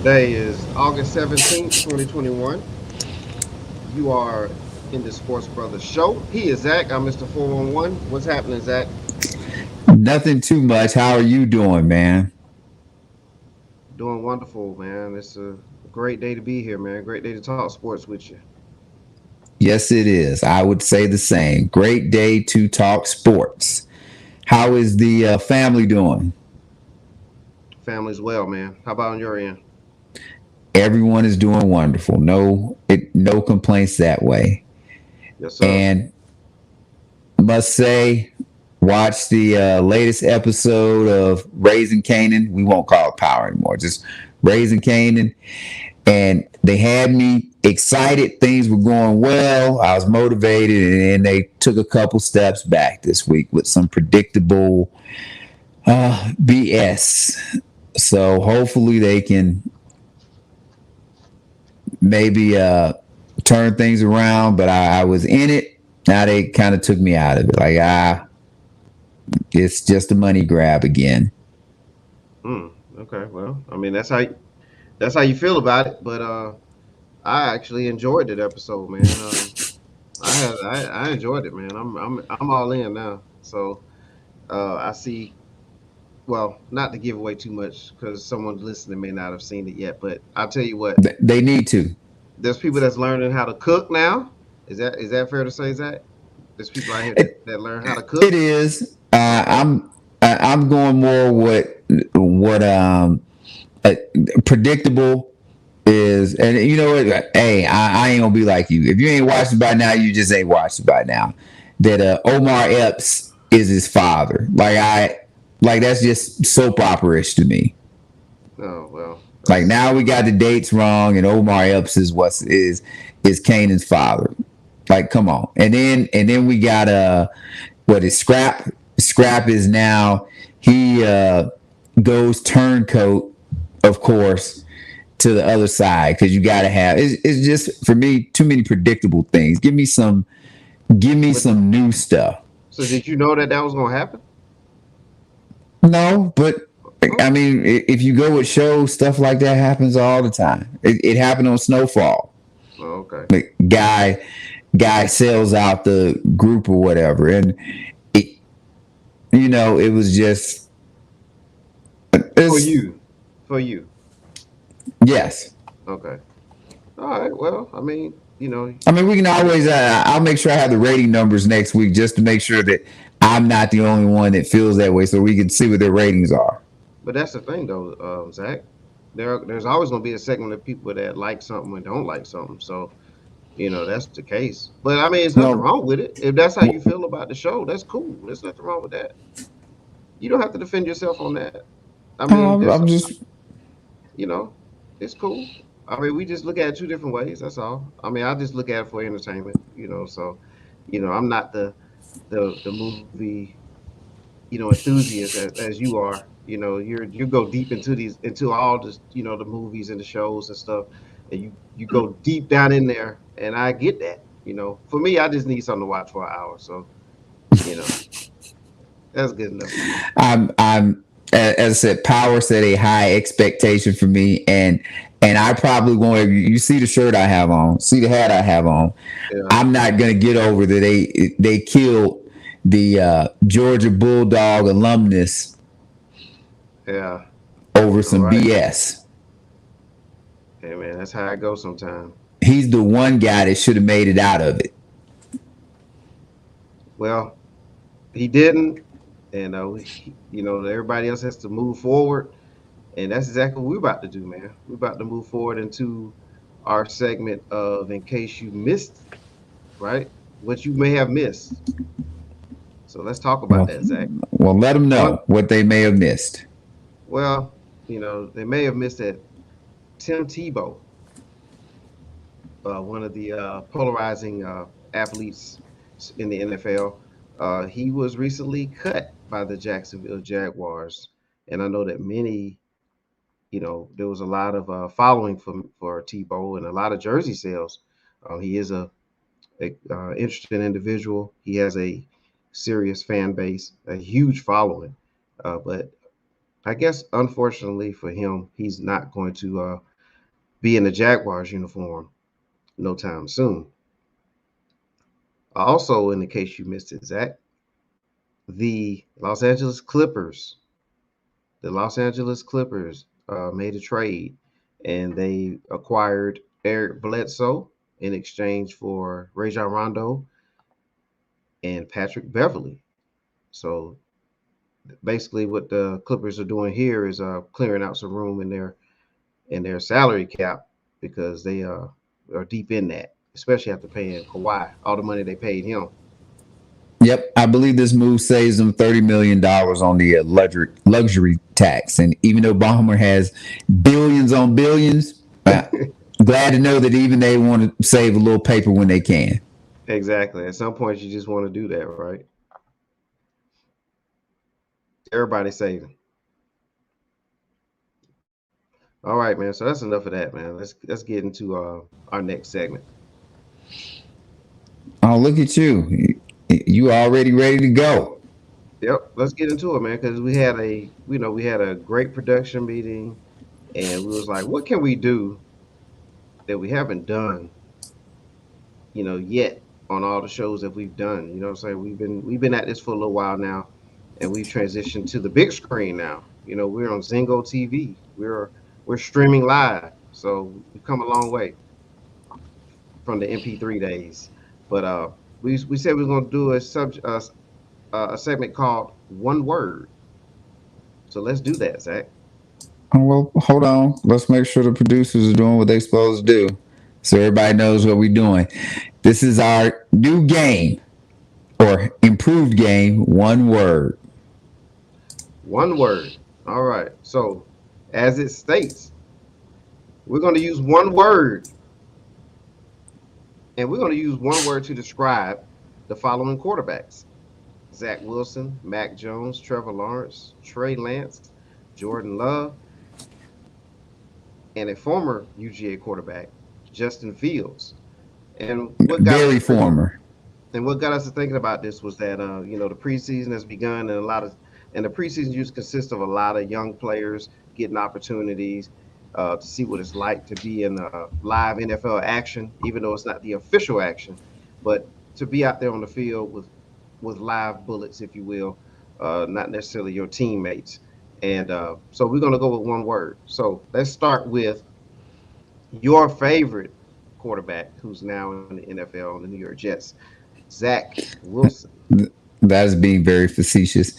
Today is August 17th, 2021. You are in the Sports Brothas show. He is Zach. I'm Mr. 411. What's happening, Zach? Nothing too much. How are you doing, man? Doing wonderful, man. It's a great day to be here, man. Great day to talk sports with you. Yes, it is. I would say the same. Great day to talk sports. How is the family doing? Family's well, man. How about on your end? Everyone is doing wonderful. No complaints that way. Yes, sir. And must say, watch the latest episode of Raising Canaan. We won't call it Power anymore. Just Raising Canaan. And they had me excited. Things were going well. I was motivated, and then they took a couple steps back this week with some predictable BS. So hopefully they can maybe turn things around. But I was in it. Now they kind of took me out of it. Like it's just a money grab again. Okay. Well, I mean that's how you feel about it. But I actually enjoyed that episode, man. I enjoyed it, man. I'm all in now. So I see. Well, not to give away too much because someone listening may not have seen it yet, but I'll tell you what, They need to. there's people that's learning how to cook now. Is that fair to say, Zach? There's people out here It, that learn how to it cook. is. I'm going more what uh, predictable is, and you know what? Hey, I ain't gonna be like you. If you ain't watched it by now, you just ain't watched it by now. That Omar Epps is his father. Like that's just soap opera-ish to me. Oh well, Like that's now we got the dates wrong, and Omar Epps is Kanan's father. Like come on, and then we got what is Scrap? Scrap is now he goes turncoat, of course, to the other side because you got to have. It's just for me too many predictable things. Give me but some new stuff. so did you know that was gonna happen? No, but I Okay. mean, if you go with shows, stuff like that happens all the time. It happened on Snowfall. Oh, okay. Like guy sells out the group or whatever, and it, it was just For it's you. For you. yes. Okay. All right. Well, I mean, I mean, we can always. I'll make sure I have the rating numbers next week just to make sure that I'm not the only one that feels that way, so we can see what their ratings are. but that's the thing though, Zach. There's always gonna be a segment of people that like something and don't like something. So that's the case. But I mean, there's nothing No, wrong with it. If that's how you feel about the show, that's cool. There's nothing wrong with that. You don't have to defend yourself on that. I mean, there's, I'm just you know, it's cool. I mean, we just look at it two different ways. That's all. I mean, I just look at it for entertainment. So, I'm not the movie, enthusiast as you are. You go deep into all this, the movies and the shows and stuff, and you go deep down in there, and I get that. For me, I just need something to watch for an hour, so you know that's good enough for me. I'm as I said, power set a high expectation for me, and I probably won't. You see the shirt I have on, see the hat I have on. Yeah, I'm not gonna get over that they killed the Georgia Bulldog alumnus yeah. over All some right. BS. Hey man, that's how it goes sometimes. He's the one guy that should have made it out of it. Well, he didn't, and everybody else has to move forward, and that's exactly what we're about to do, man. We're about to move forward into our segment of in case you missed, right? What you may have missed. So let's talk about Well, that, Zach. well, let them One, know what they may have missed. well, they may have missed that Tim Tebow, one of the polarizing athletes in the NFL. He was recently cut by the Jacksonville Jaguars, and I know that many, there was a lot of following for Tebow and a lot of jersey sales. He is a interesting individual. He has a serious fan base, a huge following, but I guess unfortunately for him, he's not going to be in the Jaguars uniform no time soon. Also, in the case you missed it, Zach, the Los Angeles Clippers, the Los Angeles Clippers made a trade and they acquired Eric Bledsoe in exchange for Rajon Rondo and Patrick Beverly. So basically, what the Clippers are doing here is clearing out some room in their salary cap because they are deep in that, especially after paying Kawhi all the money they paid him. Yep, I believe this move saves them $30 million on the luxury tax. And even though Balmer has billions on billions, glad to know that even they want to save a little paper when they can. Exactly. At some point, you just want to do that, right? Everybody's saving. All right, man. So that's enough of that, man. Let's get into our next segment. Oh, look at you! You already ready to go? Yep, let's get into it, man. Because we had a great production meeting, and we was like, what can we do that we haven't done, yet on all the shows that we've done. You know what I'm saying? We've been at this for a little while now, and we've transitioned to the big screen now. We're on Zingo TV. We're streaming live, so we've come a long way from the MP3 days. But we said we are gonna do a segment called One Word. So let's do that, Zach. Oh, well, hold on. Let's make sure the producers are doing what they're supposed to do, so everybody knows what we're doing. This is our new game or improved game. One word. One word. All right. So as it states, we're going to use one word, and we're going to use one word to describe the following quarterbacks: Zach Wilson, Mac Jones, Trevor Lawrence, Trey Lance, Jordan Love, and a former UGA quarterback, Justin Fields. And what got us Very to thinking, former. and what got us to thinking about this was that the preseason has begun, and the preseason usually consists of a lot of young players getting opportunities to see what it's like to be in live NFL action, even though it's not the official action, but to be out there on the field with live bullets, if you will, not necessarily your teammates. And so we're going to go with one word. So let's start with your favorite quarterback who's now in the NFL on the New York Jets, Zach Wilson. That is being very facetious.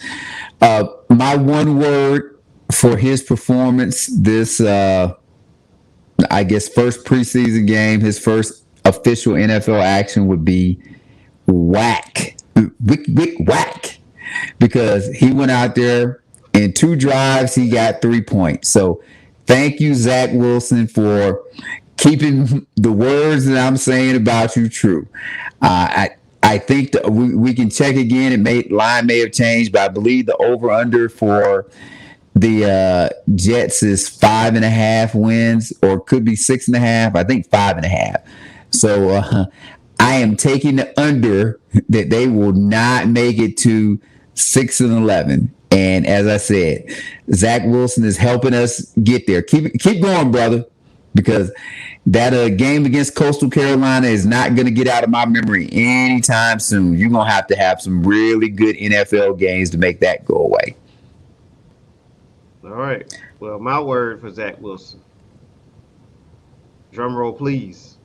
My one word for his performance this, I guess, first preseason game, his first official NFL action would be whack. Whack. Because he went out there in 2 drives, he got 3 points. So thank you, Zach Wilson, for keeping the words that I'm saying about you true. I think we can check again. Line may have changed, but I believe the over under for the Jets is 5.5 wins, or could be 6.5. I think 5.5. So I am taking the under that they will not make it to 6-11. And as I said, Zach Wilson is helping us get there. Keep going, brother, because that game against Coastal Carolina is not going to get out of my memory anytime soon. You're going to have some really good NFL games to make that go away. All right. Well, my word for Zach Wilson. Drum roll, please.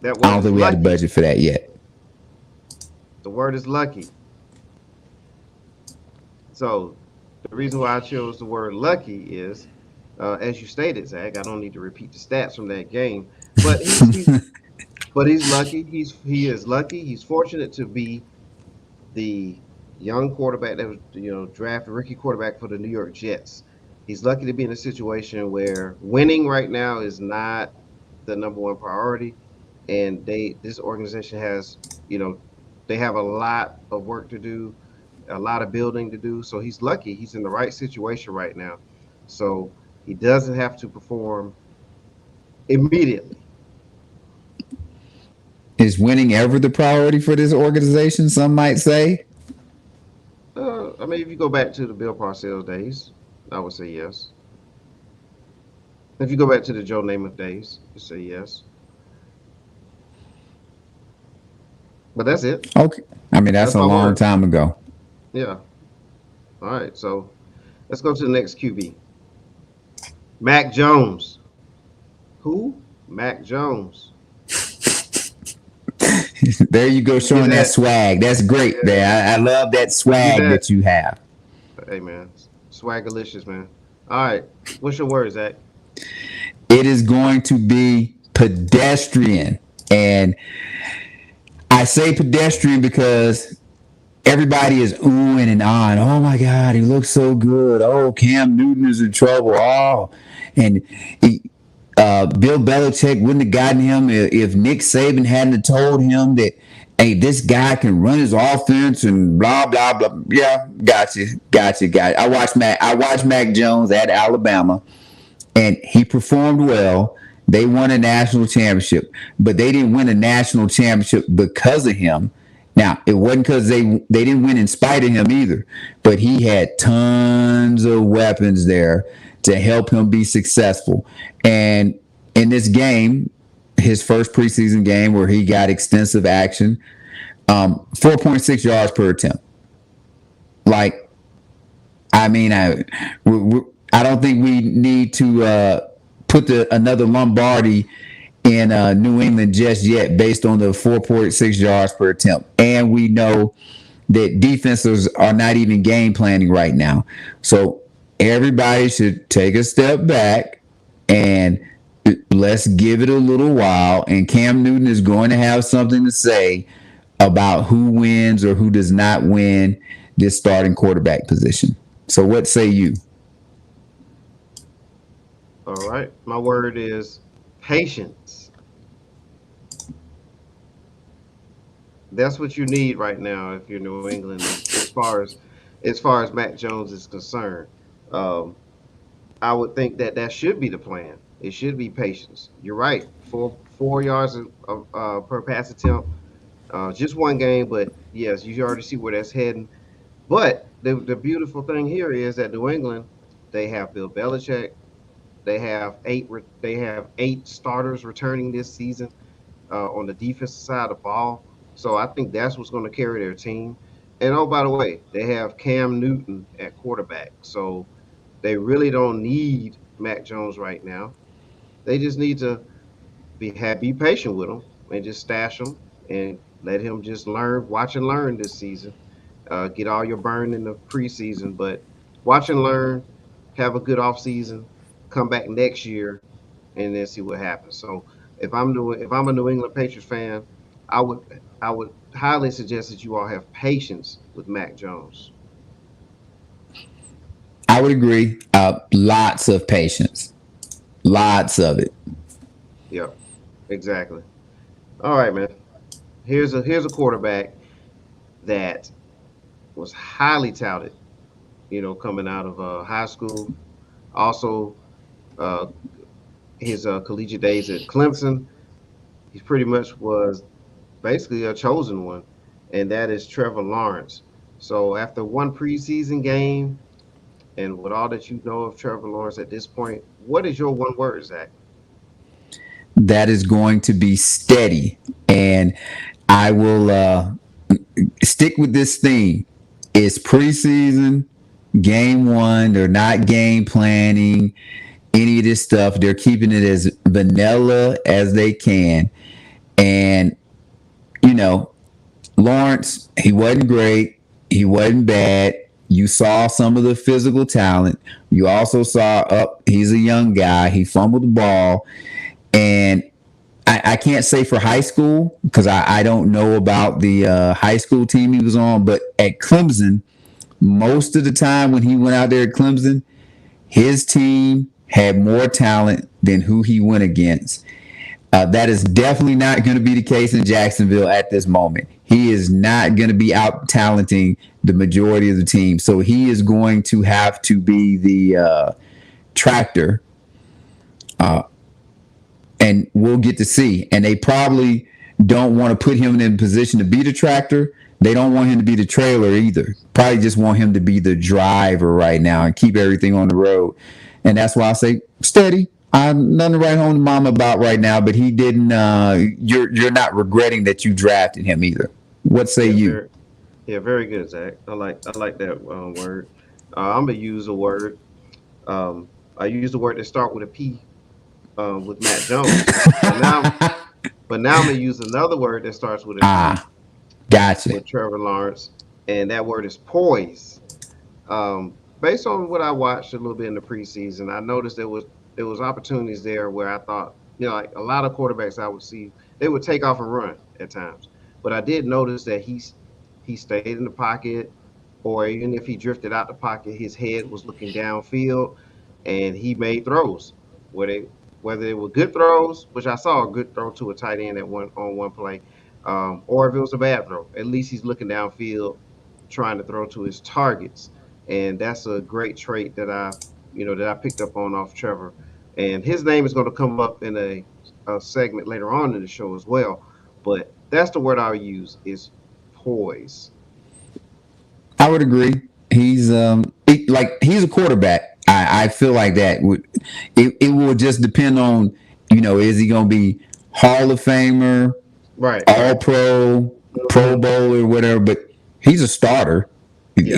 That I word don't is think we had the lucky. budget for that yet. The word is lucky. So the reason why I chose the word lucky is, as you stated, Zach. I don't need to repeat the stats from that game, but he's lucky. He is lucky. He's fortunate to be the young quarterback that was drafted, rookie quarterback for the New York Jets. He's lucky to be in a situation where winning right now is not the number one priority, and this organization has they have a lot of work to do, a lot of building to do. So he's lucky. He's in the right situation right now. So he doesn't have to perform immediately. Is winning ever the priority for this organization? Some might say. I mean, if you go back to the Bill Parcells days, I would say yes. If you go back to the Joe Namath days, you say yes. But that's it. Okay. I mean, that's That's a my long word. time ago. Yeah. All right. So let's go to the next QB. Mac Jones. Who? Mac Jones. There you go, You get showing that that? swag. That's great, Yeah. man. I love that You get swag that? that you have. Hey man, swagalicious, man. All right. What's your word, Zach? It is going to be pedestrian. And I say pedestrian because everybody is oohing and ahhing. Oh my God, he looks so good. Oh, Cam Newton is in trouble. Oh, and Bill Belichick wouldn't have gotten him if Nick Saban hadn't told him that, hey, this guy can run his offense and blah blah blah. Yeah, gotcha. I watched Mac Jones at Alabama, and he performed well. They won a national championship, but they didn't win a national championship because of him. Now, it wasn't because they didn't win in spite of him either, but he had tons of weapons there to help him be successful. And in this game, his first preseason game where he got extensive action, 4.6 yards per attempt. Like, I mean, I don't think we need to put another Lombardi in New England just yet based on the 4.6 yards per attempt. And we know that defenses are not even game planning right now. So everybody should take a step back and let's give it a little while. And Cam Newton is going to have something to say about who wins or who does not win this starting quarterback position. So what say you? All right. My word is patience. That's what you need right now if you're New England, as far as Mac Jones is concerned. Um, I would think that that should be the plan. It should be patience. You're right. 4 yards per pass attempt, just one game, but yes, you already see where that's heading. But the beautiful thing here is that New England, they have Bill Belichick. They have 8 starters returning this season on the defensive side of the ball. So I think that's what's going to carry their team. And oh, by the way, they have Cam Newton at quarterback. So they really don't need Mac Jones right now. They just need to be patient with him and just stash him and let him just learn, watch and learn this season. Get all your burn in the preseason, but watch and learn. Have a good off season. Come back next year and then see what happens. So if I'm a New England Patriots fan, I would I would highly suggest that you all have patience with Mac Jones. I would agree. Lots of patience, lots of it. Yep, exactly. All right, man. Here's a quarterback that was highly touted, coming out of high school. Also, uh, his collegiate days at Clemson, he pretty much was basically a chosen one, and that is Trevor Lawrence. So after one preseason game, and with all that you know of Trevor Lawrence at this point, what is your one word, Zach? That is going to be steady, and I will stick with this theme. It's preseason, game one. They're not game planning any of this stuff. They're keeping it as vanilla as they can. And, you know, Lawrence, he wasn't great. He wasn't bad. You saw some of the physical talent. You also saw he's a young guy. He fumbled the ball. And I can't say for high school because I don't know about the high school team he was on, but at Clemson, most of the time when he went out there at Clemson, his team had more talent than who he went against. That is definitely not going to be the case in Jacksonville at this moment. He is not going to be out talenting the majority of the team. So he is going to have to be the tractor, and we'll get to see. And they probably don't want to put him in a position to be the tractor. They don't want him to be the trailer either. Probably just want him to be the driver right now and keep everything on the road. And that's why I say steady. Nothing to write home to mom about right now, but he didn't. You're not regretting that you drafted him either. What say Yeah, you? very good, Zach. I like that word. I'm gonna use a word. I use the word that start with a P with Matt Jones, but now I'm gonna use another word that starts with a P Ah, gotcha. with Trevor Lawrence, and that word is poise. Based on what I watched a little bit in the preseason, I noticed there was opportunities there where I thought, like a lot of quarterbacks I would see, they would take off and run at times. But I did notice that he stayed in the pocket, or even if he drifted out the pocket, his head was looking downfield, and he made throws. Whether it were good throws, which I saw a good throw to a tight end at one play, or if it was a bad throw, at least he's looking downfield, trying to throw to his targets, and that's a great trait that I picked up on off Trevor. And his name is going to come up in a segment later on in the show as well. But that's the word I'll use is poise. I would agree. He's a quarterback. I feel like that would it will just depend on is he going to be Hall of Famer, Right, All right. Pro, Pro Hmm. Bowl or whatever, but he's a starter. Yeah,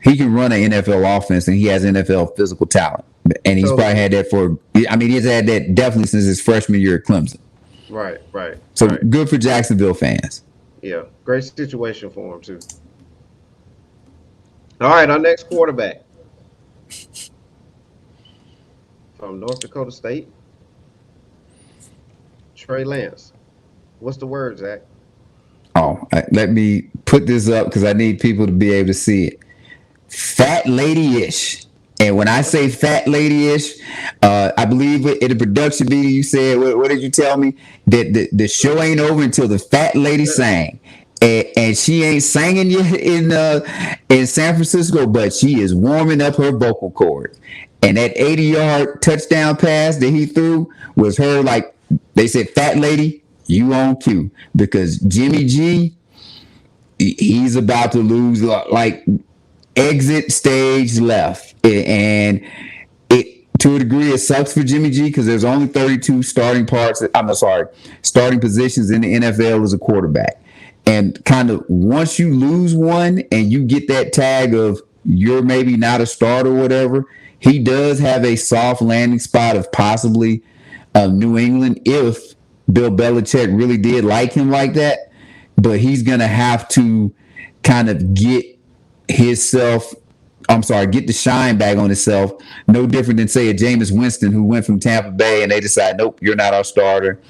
He can run an NFL offense and he has NFL physical talent. And he's probably totally. had that he's had that definitely since his freshman year at Clemson. Right, right, So right. good for Jacksonville fans. Yeah, great situation for him too. All right, our next quarterback from North Dakota State, Trey Lance. What's the word, Zach? Oh, let me put this up because I need people to be able to see it. Fat lady-ish. And when I say fat lady-ish, I believe in the production meeting you said, what did you tell me? That the show ain't over until the fat lady sang. And she ain't singing yet in San Francisco, but she is warming up her vocal cords. And that 80-yard touchdown pass that he threw was her, like they said, fat lady, you on cue. Because Jimmy G, he's about to lose like exit stage left, and it to a degree it sucks for Jimmy G because there's only 32 starting parts. I'm sorry, starting positions in the NFL as a quarterback, and kind of once you lose one and you get that tag of you're maybe not a starter or whatever, he does have a soft landing spot of possibly New England if Bill Belichick really did like him like that, but he's gonna have to kind of get himself get the shine back on himself. No different than say a Jameis Winston who went from Tampa Bay and they decide, nope, you're not our starter.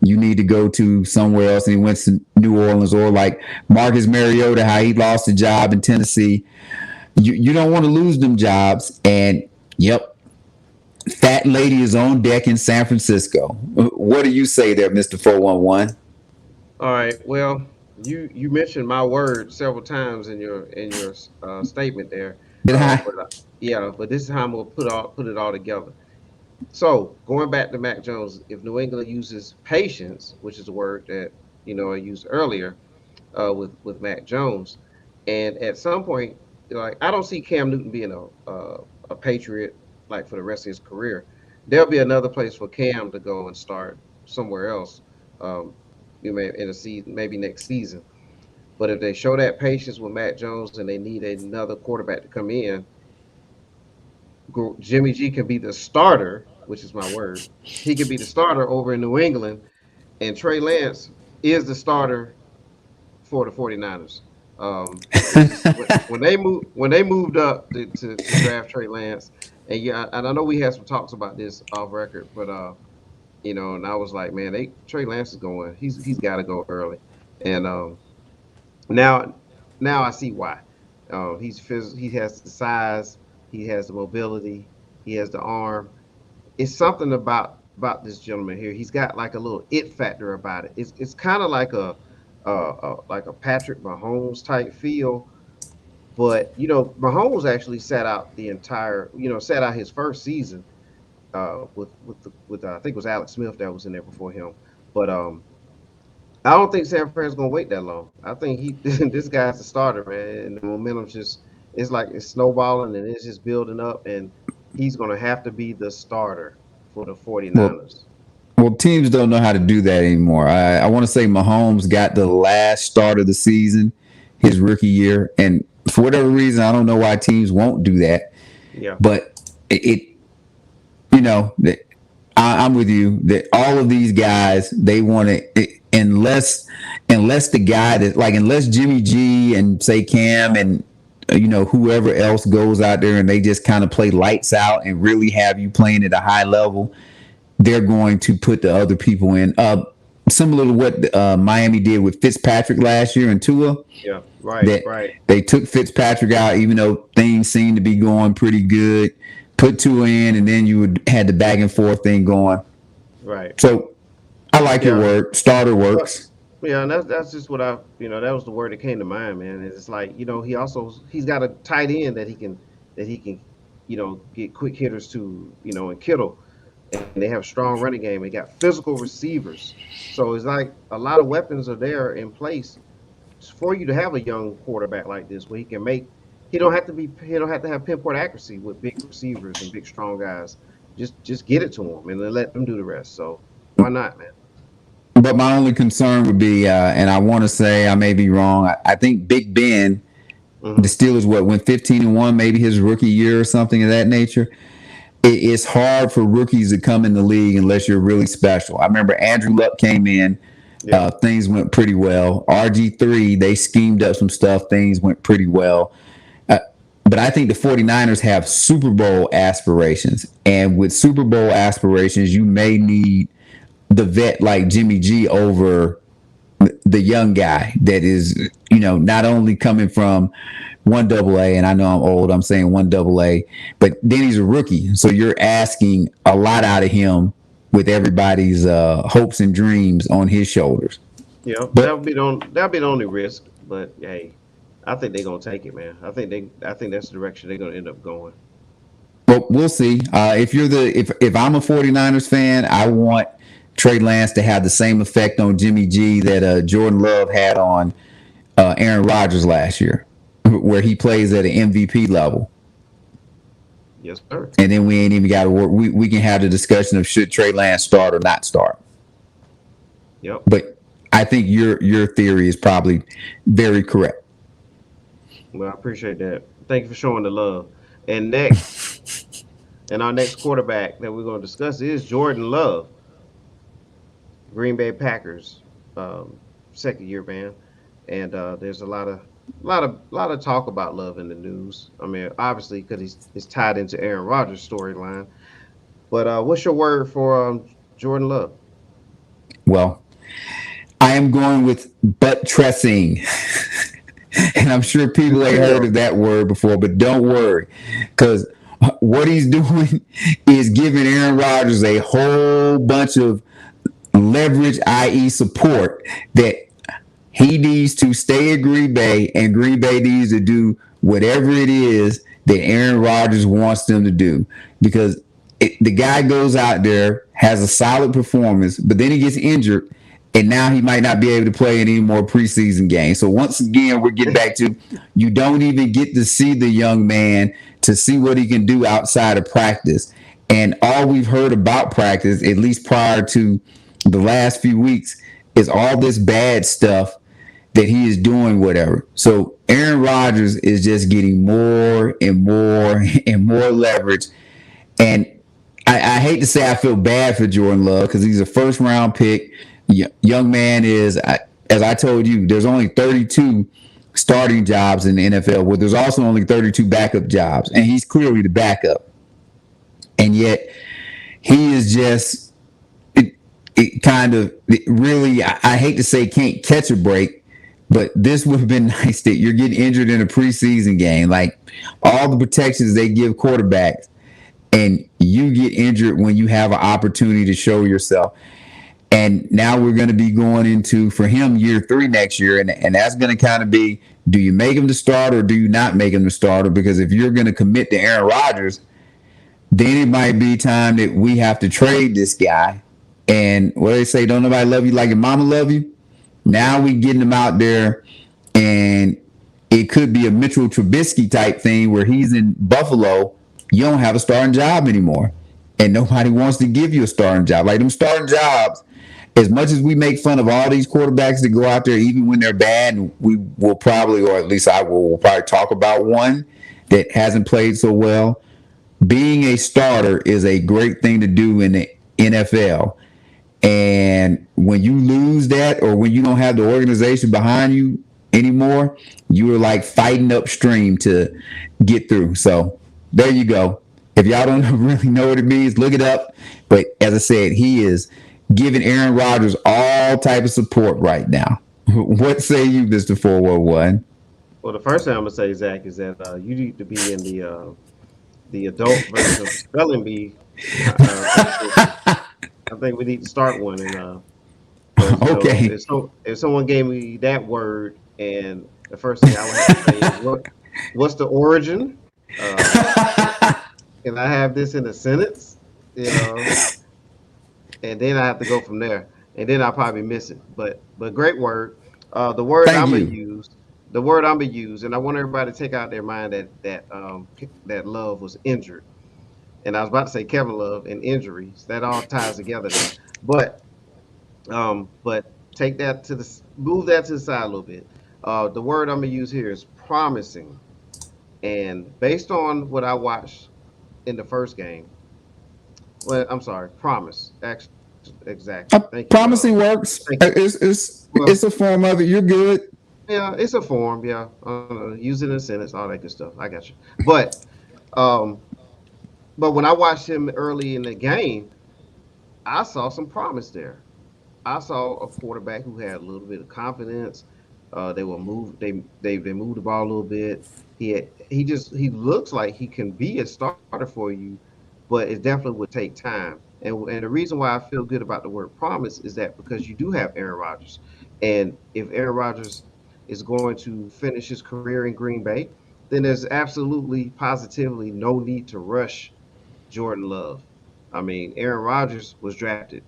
You need to go to somewhere else, and he went to New Orleans, or like Marcus Mariota, how he lost a job in Tennessee. You don't want to lose them jobs, and yep, fat lady is on deck in San Francisco. What do you say there, Mister 411? All right. Well, you mentioned my word several times in your statement there, Did I? yeah, but this is how I'm gonna put it all together. So going back to Mac Jones, if New England uses patience, which is a word that I used earlier with Mac Jones, and at some point, like I don't see Cam Newton being a Patriot like for the rest of his career. There'll be another place for Cam to go and start somewhere else. Um, you may in a season, maybe next season. But if they show that patience with Mac Jones and they need another quarterback to come in, Jimmy G can be the starter, which is my word. He can be the starter over in New England, and Trey Lance is the starter for the 49ers. It's just when they moved up to draft Trey Lance, and yeah, and I know we had some talks about this off record, but and I was like, man, Trey Lance is going, he's got to go early, and now now I see why. He has the size, he has the mobility, he has the arm. It's something about this gentleman here. He's got like a little it factor about it. It's kind of like a Patrick Mahomes type feel. But Mahomes actually sat out his first season with I think it was Alex Smith that was in there before him. But I don't think San Fran's gonna wait that long. I think he this guy's the starter, man, and the momentum's just it's like it's snowballing and it's just building up. And he's going to have to be the starter for the Well, 49ers. well, teams don't know how to do that anymore. I want to say Mahomes got the last start of the season, his rookie year, and for whatever reason, I don't know why teams won't do that. Yeah. But it you know, I'm with you that all of these guys they want to unless the guy that like unless Jimmy G and say Cam and whoever else goes out there and they just kind of play lights out and really have you playing at a high level, they're going to put the other people in. Similar to what Miami did with Fitzpatrick last year and Tua. Yeah. Right. That Right. they took Fitzpatrick out, even though things seemed to be going pretty good. Put Tua in, and then you had the back and forth thing going. Right. So I like your Yeah. word. Starter But works. yeah, and that's just what that was the word that came to mind, man. It's like he's got a tight end that he can get quick hitters to and Kittle, and they have strong running game. They got physical receivers, so it's like a lot of weapons are there in place for you to have a young quarterback like this, where he can make. He don't have to have pinpoint accuracy with big receivers and big strong guys. Just get it to him and then let them do the rest. So why not, man? But my only concern would be, and I want to say I may be wrong. I think Big Ben, the Hmm. Steelers, went 15-1, maybe his rookie year or something of that nature. It's hard for rookies to come in the league unless you're really special. I remember Andrew Luck came in. Yeah. Things went pretty well. RG3, they schemed up some stuff. Things went pretty well. Uh, but I think the 49ers have Super Bowl aspirations. And with Super Bowl aspirations, you may need the vet like Jimmy G over the young guy that is, not only coming from one double A, and I know I'm old, I'm saying one double A, but then he's a rookie. So you're asking a lot out of him with everybody's hopes and dreams on his shoulders. Yeah, But that'll be the only risk. But hey, I think they're gonna take it, man. I think that's the direction they're gonna end up going. But we'll see. If I'm a 49ers fan, I want Trey Lance to have the same effect on Jimmy G that Jordan Love had on Aaron Rodgers last year, where he plays at an MVP level. Yes, sir. And then we ain't even got to work. We can have the discussion of should Trey Lance start or not start. Yep. But I think your theory is probably very correct. Well, I appreciate that. Thank you for showing the love. And next, and our next quarterback that we're going to discuss is Jordan Love, Green Bay Packers, second year man. And there's a lot of talk about Love in the news. I mean, obviously because he's tied into Aaron Rodgers' storyline. But what's your word for Jordan Love? Well, I am going with butt tressing. And I'm sure people ain't heard of that word before, but don't worry, because what he's doing is giving Aaron Rodgers a whole bunch of leverage, i.e., support that he needs to stay at Green Bay, and Green Bay needs to do whatever it is that Aaron Rodgers wants them to do. Because the guy goes out there, has a solid performance, but then he gets injured, and now he might not be able to play any more preseason games. So once again, we're getting back to you don't even get to see the young man to see what he can do outside of practice. And all we've heard about practice, at least prior to the last few weeks, is all this bad stuff that he is doing, whatever. So Aaron Rodgers is just getting more and more and more leverage. And I hate to say I feel bad for Jordan Love because he's a first round pick. Young man is, as I told you, there's only 32 starting jobs in the NFL, but there's also only 32 backup jobs. And he's clearly the backup. And yet he is just really, I hate to say can't catch a break, but this would have been nice that you're getting injured in a preseason game. Like all the protections they give quarterbacks, and you get injured when you have an opportunity to show yourself. And now we're going to be going into, for him, year 3 next year. And that's going to kind of be, do you make him the starter or do you not make him the starter? Because if you're going to commit to Aaron Rodgers, then it might be time that we have to trade this guy. And what they say, don't nobody love you like your mama love you. Now we getting him out there, and it could be a Mitchell Trubisky type thing where he's in Buffalo you don't have a starting job anymore. And nobody wants to give you a starting job. Like them starting jobs, as much as we make fun of all these quarterbacks that go out there, even when they're bad, we will probably, or at least I will probably talk about one that hasn't played so well. Being a starter is a great thing to do in the NFL. And when you lose that, or when you don't have the organization behind you anymore, you are like fighting upstream to get through. So there you go. If y'all don't really know what it means, look it up. But as I said, he is giving Aaron Rodgers all type of support right now. What say you, Mr. 411? Well, the first thing I'm gonna say, Zach, is that you need to be in the adult version of the spelling bee competition. I think we need to start one, and because Okay. if someone gave me that word, and the first thing I would have to say is what's the origin? Can I have this in a sentence? You know, and then I have to go from there, and then I'll probably miss it. But great word. The word Thank I'm gonna you. use, the word I'm gonna use, and I want everybody to take out their mind that Love was injured, and I was about to say Kevin Love and injuries. That all ties together there. But take that to the move that to the side a little bit. The word I'm gonna use here is promising, and based on what I watched in the first game, well, I'm sorry, promise. Actually, exactly. Thank you. Promising works. Thank you. It's Well, a form of it. You're good. yeah, it's a form. Yeah, use it in a sentence, all that good stuff. I got you. Um, but when I watched him early in the game, I saw some promise there. I saw a quarterback who had a little bit of confidence. They were moved. They moved the ball a little bit. He looks like he can be a starter for you, but it definitely would take time. And the reason why I feel good about the word promise is that because you do have Aaron Rodgers, and if Aaron Rodgers is going to finish his career in Green Bay, then there's absolutely positively no need to rush Jordan Love. I mean, Aaron Rodgers was drafted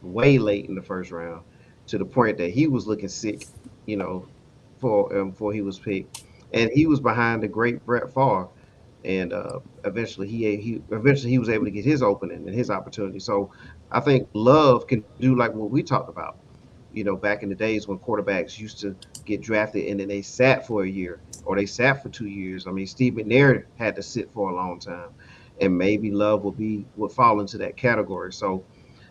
way late in the first round to the point that he was looking sick, you know, before he was picked, and he was behind the great Brett Favre, and eventually he was able to get his opening and his opportunity. So I think Love can do like what we talked about, back in the days when quarterbacks used to get drafted and then they sat for a year or they sat for 2 years. I mean, Steve McNair had to sit for a long time, and maybe Love would fall into that category. So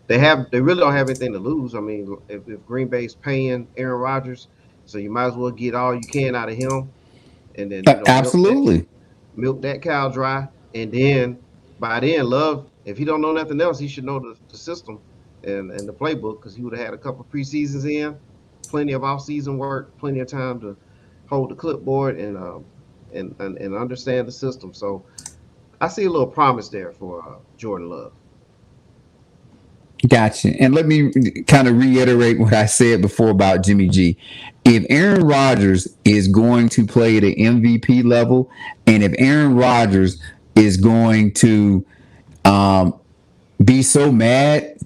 they really don't have anything to lose. I mean, if Green Bay's paying Aaron Rodgers, so you might as well get all you can out of him, and then Absolutely. milk that cow dry, and then by then Love, if he don't know nothing else, he should know the system and the playbook because he would have had a couple of preseasons in, plenty of off season work, plenty of time to hold the clipboard and understand the system. So I see a little promise there for Jordan Love. Gotcha. And let me kind of reiterate what I said before about Jimmy G. If Aaron Rodgers is going to play at an MVP level, and if Aaron Rodgers is going to um, be so mad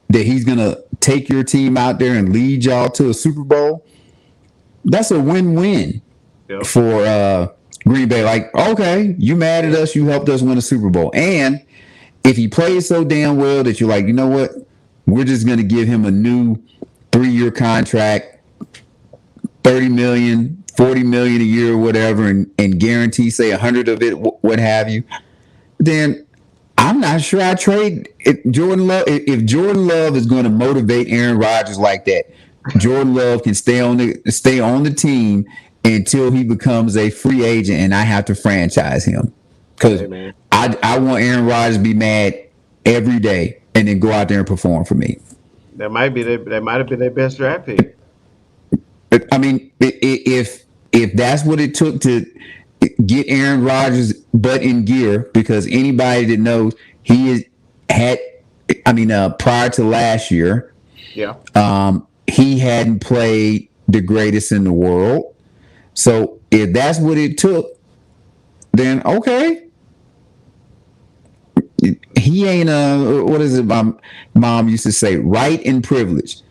that he's going to take your team out there and lead y'all to a Super Bowl, that's a win-win Yep. for Green Bay. Like, okay, you mad at us, you helped us win a Super Bowl. And if he plays so damn well that you're like, you know what, we're just going to give him a new 3-year contract, 30 million, 40 million a year or whatever, and guarantee say 100 of it, what have you, then I'm not sure I trade Jordan Love. If Jordan Love is going to motivate Aaron Rodgers like that, Jordan Love can stay on the team until he becomes a free agent, and I have to franchise him because Hey man, I want Aaron Rodgers to be mad every day and then go out there and perform for me. that might have been their best draft pick. But, I mean, if that's what it took to get Aaron Rodgers butt in gear, because anybody that knows he is had, I mean, prior to last year, Yeah. he hadn't played the greatest in the world. So if that's what it took, then okay. He ain't what is it my mom used to say, right and privilege.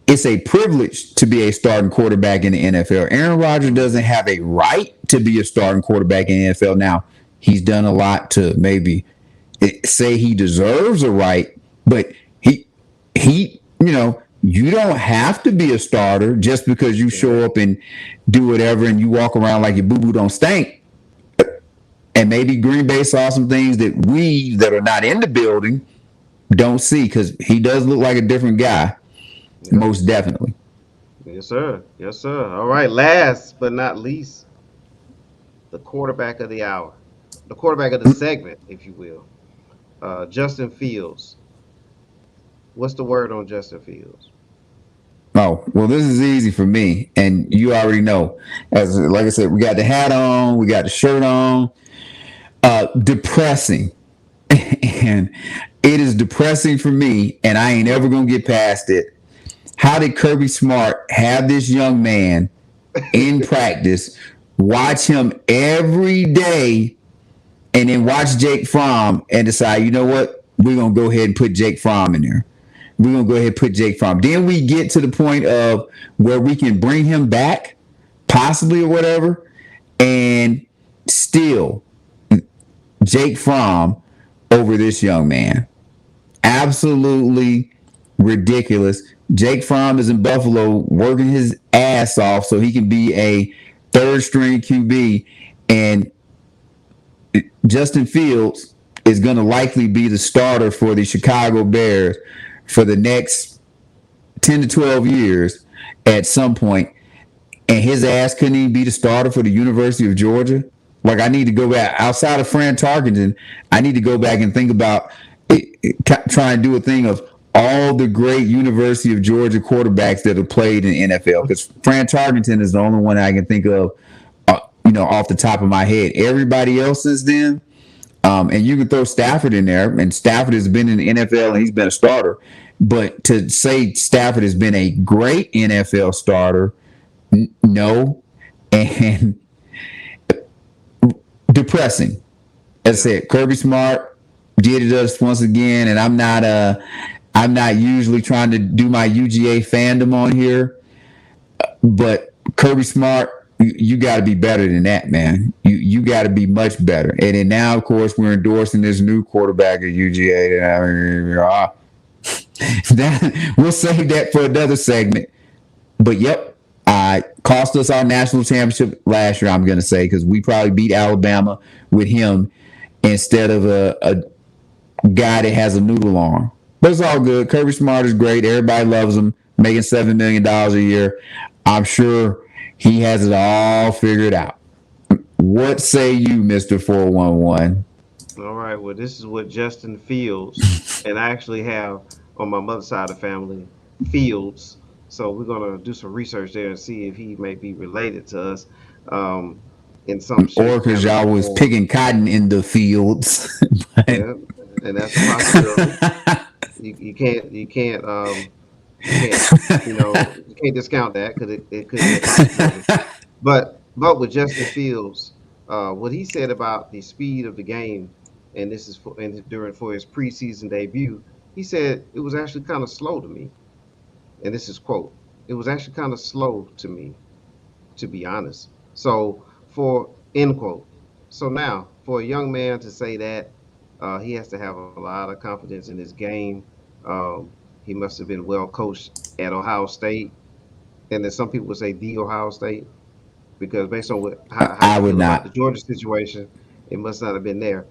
It's a privilege to be a starting quarterback in the NFL. Aaron Rodgers doesn't have a right to be a starting quarterback in the NFL now. He's done a lot to maybe say he deserves a right, but he you don't have to be a starter just because you Yeah. show up and do whatever and you walk around like your boo boo don't stink. And maybe Green Bay saw some things that we that are not in the building don't see, because he does look like a different guy, Yep. most definitely. Yes, sir. Yes, sir. All right. Last but not least, the quarterback of the hour, the quarterback of the segment, if you will. Justin Fields. What's the word on Justin Fields? Oh, well, this is easy for me, and you already know. As like I said, we got the hat on, we got the shirt on. Depressing, and it is depressing for me, and I ain't ever gonna get past it. How did Kirby Smart have this young man in practice, watch him every day, and then watch Jake Fromm and decide, you know what, we're gonna go ahead and put Jake Fromm in there. We're gonna go ahead and put Jake Fromm. Then we get to the point of where we can bring him back, possibly or whatever, and still Jake Fromm over this young man. Absolutely ridiculous. Jake Fromm is in Buffalo working his ass off so he can be a third string QB, and Justin Fields is going to likely be the starter for the Chicago Bears for the next 10 to 12 years at some point, and his ass couldn't even be the starter for the University of Georgia. Like, I need to go back outside of Fran Tarkenton. I need to go back and think about try and do a thing of all the great University of Georgia quarterbacks that have played in the NFL, because Fran Tarkenton is the only one I can think of, off the top of my head. Everybody else is then, and you can throw Stafford in there, and Stafford has been in the NFL and he's been a starter. But to say Stafford has been a great NFL starter, no, and depressing. As I said, Kirby Smart did it us once again, and I'm not usually trying to do my UGA fandom on here, but Kirby Smart, you got to be better than that, man. You got to be much better. And then now, of course, we're endorsing this new quarterback at UGA. We'll save that for another segment. But yep, cost us our national championship last year, I'm going to say, because we probably beat Alabama with him instead of a guy that has a noodle arm. But it's all good. Kirby Smart is great. Everybody loves him, making $7 million a year. I'm sure he has it all figured out. What say you, Mr. 411? All right. Well, this is what Justin Fields, and I actually have on my mother's side of the family Fields. So we're gonna do some research there and see if he may be related to us, in some Or shape, because manner, y'all or was form. picking cotton in the fields. Yeah, and that's a possibility. You can't discount that because it could be a possibility. But with Justin Fields, what he said about the speed of the game, and this is for his preseason debut, he said it was actually kind of slow to me, and this is quote, it was actually kind of slow to me, to be honest. So for end quote. So now for a young man to say that, he has to have a lot of confidence in his game. He must have been well coached at Ohio State, and then some people would say the Ohio State, because based on how I you would feel about the not. Georgia situation, it must not have been there.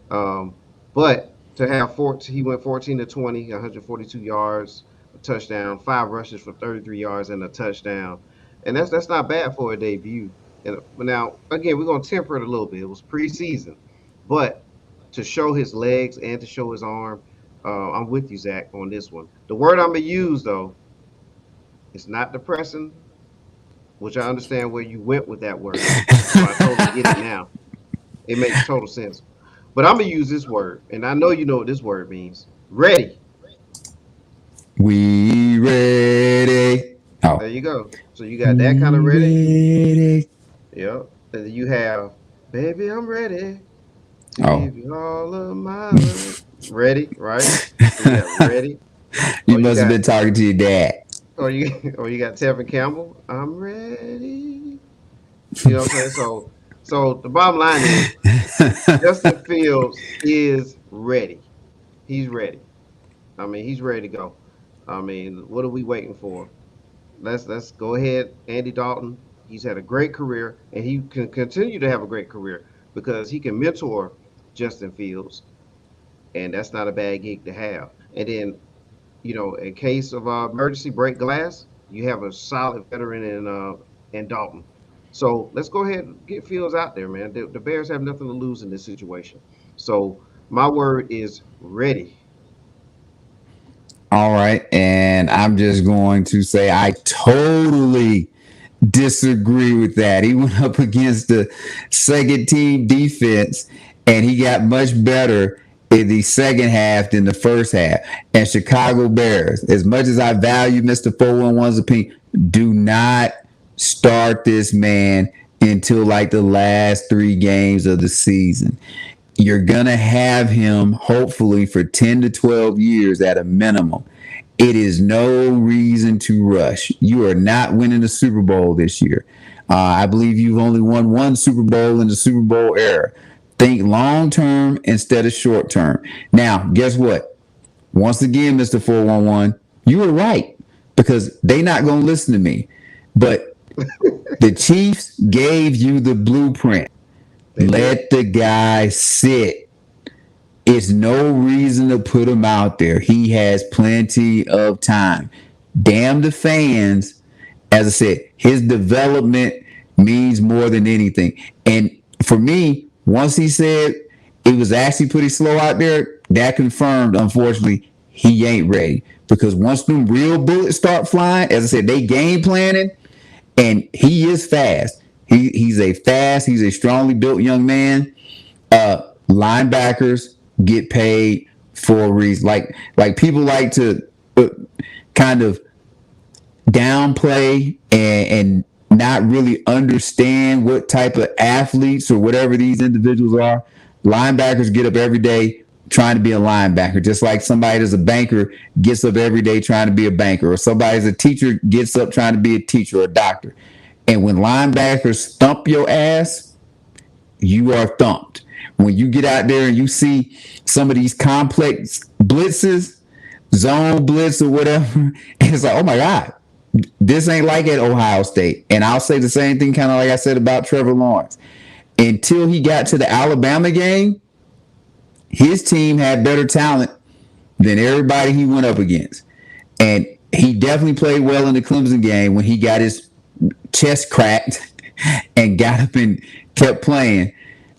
But to have 14, he went 14 to 20, 142 yards, a touchdown, 5 rushes for 33 yards and a touchdown, and that's not bad for a debut. And but now again, we're gonna temper it a little bit. It was preseason, but to show his legs and to show his arm, I'm with you, Zach, on this one. The word I'm gonna use though is not depressing, which I understand where you went with that word, so I totally get it now. It makes total sense. But I'm gonna use this word, and I know you know what this word means. Ready. We ready. There Oh. you go. So you got that kind of We ready. ready. Yep. And then you have, baby, I'm ready to Oh. give you all of my love. Ready, right? So you got ready. You Or you must have got, been talking to your dad. or you got Tevin Campbell. I'm ready. You know what I'm saying? So So the bottom line is Justin Fields is ready. He's ready. I mean, he's ready to go. I mean, what are we waiting for? Let's go ahead. Andy Dalton. He's had a great career, and he can continue to have a great career because he can mentor Justin Fields, and that's not a bad gig to have. And then, in case of emergency, break glass, you have a solid veteran in Dalton. So let's go ahead and get Fields out there, man. The Bears have nothing to lose in this situation. So my word is ready. All right. And I'm just going to say I totally disagree with that. He went up against the second team defense and he got much better in the second half than the first half. And Chicago Bears, as much as I value Mr. 411's opinion, do not start this man until like the last 3 games of the season. You're going to have him hopefully for 10 to 12 years at a minimum. It is no reason to rush. You are not winning the Super Bowl this year. I believe you've only won one Super Bowl in the Super Bowl era. Think long term instead of short term. Now, guess what? Once again, Mr. 411, you were right because they're not going to listen to me. But the Chiefs gave you the blueprint. Let the guy sit. It's no reason to put him out there. He has plenty of time. Damn the fans. As I said, his development means more than anything. And for me, once he said it was actually pretty slow out there, that confirmed, unfortunately, he ain't ready. Because once them real bullets start flying, as I said, they game planning, and he is fast. He's a strongly built young man. Linebackers get paid for a reason. Like people like to kind of downplay and not really understand what type of athletes or whatever these individuals are. Linebackers get up every day trying to be a linebacker, just like somebody that's a banker gets up every day trying to be a banker, or somebody that's a teacher gets up trying to be a teacher or a doctor. And when linebackers thump your ass, you are thumped. When you get out there and you see some of these complex blitzes, zone blitz or whatever, and it's like, oh my God, this ain't like at Ohio State. And I'll say the same thing kind of like I said about Trevor Lawrence. Until he got to the Alabama game, his team had better talent than everybody he went up against. And he definitely played well in the Clemson game when he got his chest cracked and got up and kept playing.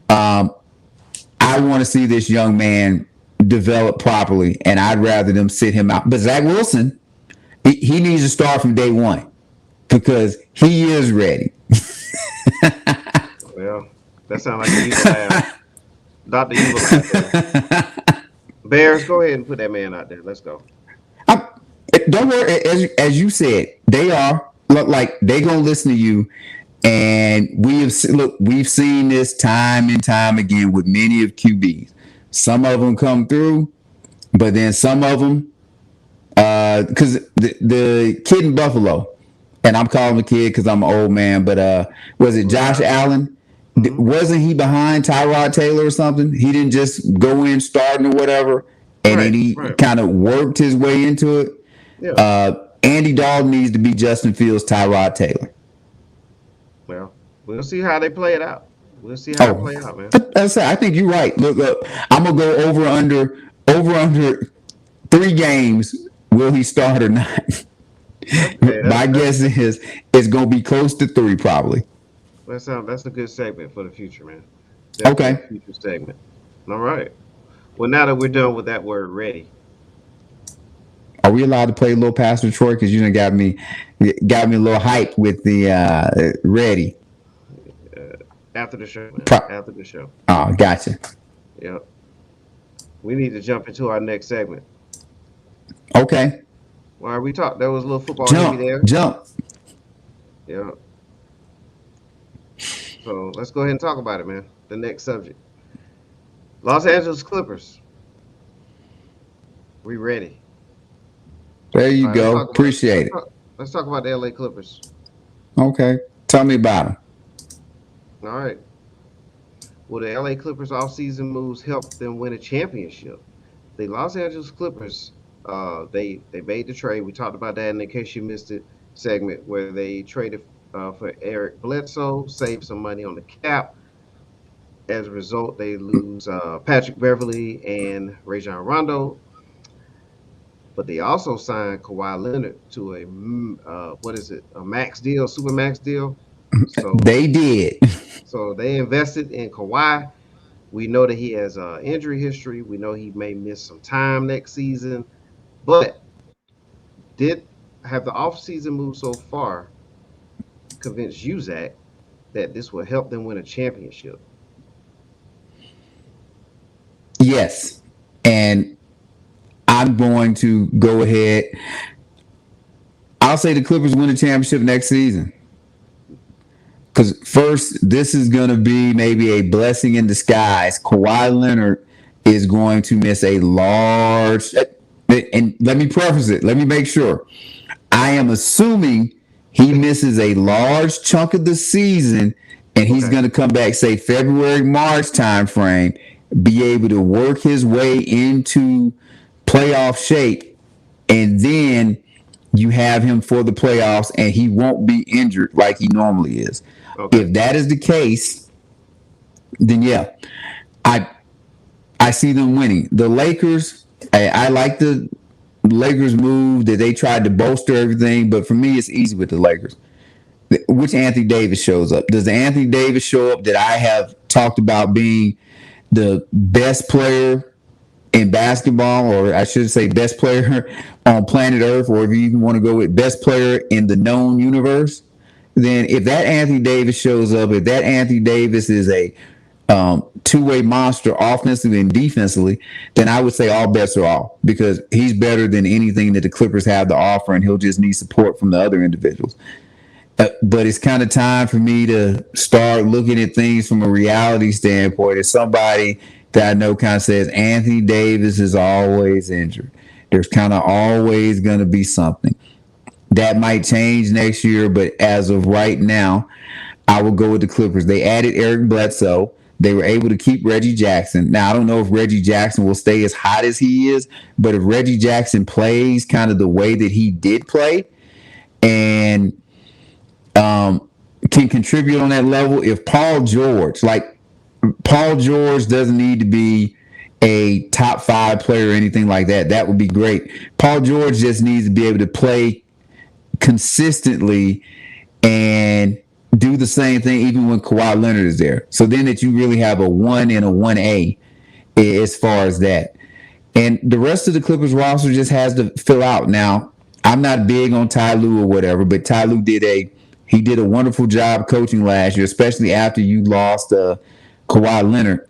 I want to see this young man develop properly, and I'd rather them sit him out. But Zach Wilson, he needs to start from day one because he is ready. Well, that sounds like an evil laugh. Dr. Evil laugh. Bears, go ahead and put that man out there. Let's go. I'm, don't worry, as you said, they are like they're gonna listen to you, and we've seen this time and time again with many of QBs. Some of them come through, but then some of them, because the kid in Buffalo, and I'm calling him a kid because I'm an old man, but was it Josh Allen? Wasn't he behind Tyrod Taylor or something? He didn't just go in starting or whatever, and then he kind of worked his way into it. Yeah. Andy Dalton needs to be Justin Fields, Tyrod Taylor. Well, we'll see how they play it out. We'll see how it play out, man. I think you're right. Look, I'm gonna go over under 3 games. Will he start or not? Okay, my guess is it's gonna be close to 3 probably. That's a good segment for the future, man. Okay. Future segment. All right. Well, now that we're done with that word ready. Are we allowed to play a little Pastor Troy? Because you done got me a little hype with the ready. After the show, man. After the show. Oh, gotcha. Yep. We need to jump into our next segment. Okay. Well, we talked. There was a little football heavy there. Jump. Yeah. So let's go ahead and talk about it, man. The next subject. Los Angeles Clippers. We ready. There you go. Appreciate it. Let's talk about the LA Clippers. Okay. Tell me about them. All right. Will the LA Clippers offseason moves help them win a championship? The Los Angeles Clippers, they made the trade. We talked about that in case you missed it segment where they traded for Eric Bledsoe, saved some money on the cap. As a result, they lose Patrick Beverly and Rajon Rondo, but they also signed Kawhi Leonard to a what is it, a max deal, super max deal. So They did. so they invested in Kawhi. We know that he has injury history. We know he may miss some time next season, but did have the offseason move so far convince you, Zach, that this will help them win a championship? Yes. And I'm going to go ahead. I'll say the Clippers win the championship next season. Because first, this is going to be maybe a blessing in disguise. Kawhi Leonard is going to miss a large, and let me preface it. Let me make sure. I am assuming he misses a large chunk of the season, and he's Okay. going to come back, say February, March timeframe, be able to work his way into playoff shape, and then you have him for the playoffs, and he won't be injured like he normally is. Okay. If that is the case, then yeah, I I see them winning. The Lakers, I like the Lakers move that they tried to bolster everything, but for me, it's easy with the Lakers. Which Anthony Davis shows up? Does the Anthony Davis show up that I have talked about being the best player in basketball, or I should say best player on planet Earth, or if you even want to go with best player in the known universe? Then if that Anthony Davis shows up, if that Anthony Davis is a two-way monster offensively and defensively, then I would say all bets are off because he's better than anything that the Clippers have to offer, and he'll just need support from the other individuals. But it's kind of time for me to start looking at things from a reality standpoint. As somebody that I know kind of says Anthony Davis is always injured. There's kind of always going to be something. That might change next year, but as of right now, I will go with the Clippers. They added Eric Bledsoe. They were able to keep Reggie Jackson. Now, I don't know if Reggie Jackson will stay as hot as he is, but if Reggie Jackson plays kind of the way that he did play and can contribute on that level, if Paul George doesn't need to be a top 5 player or anything like that, that would be great. Paul George just needs to be able to play consistently and do the same thing even when Kawhi Leonard is there. So then that you really have a 1 and a 1A as far as that. And the rest of the Clippers roster just has to fill out. Now, I'm not big on Ty Lue or whatever, but Ty Lue did a wonderful job coaching last year, especially after you lost Kawhi Leonard.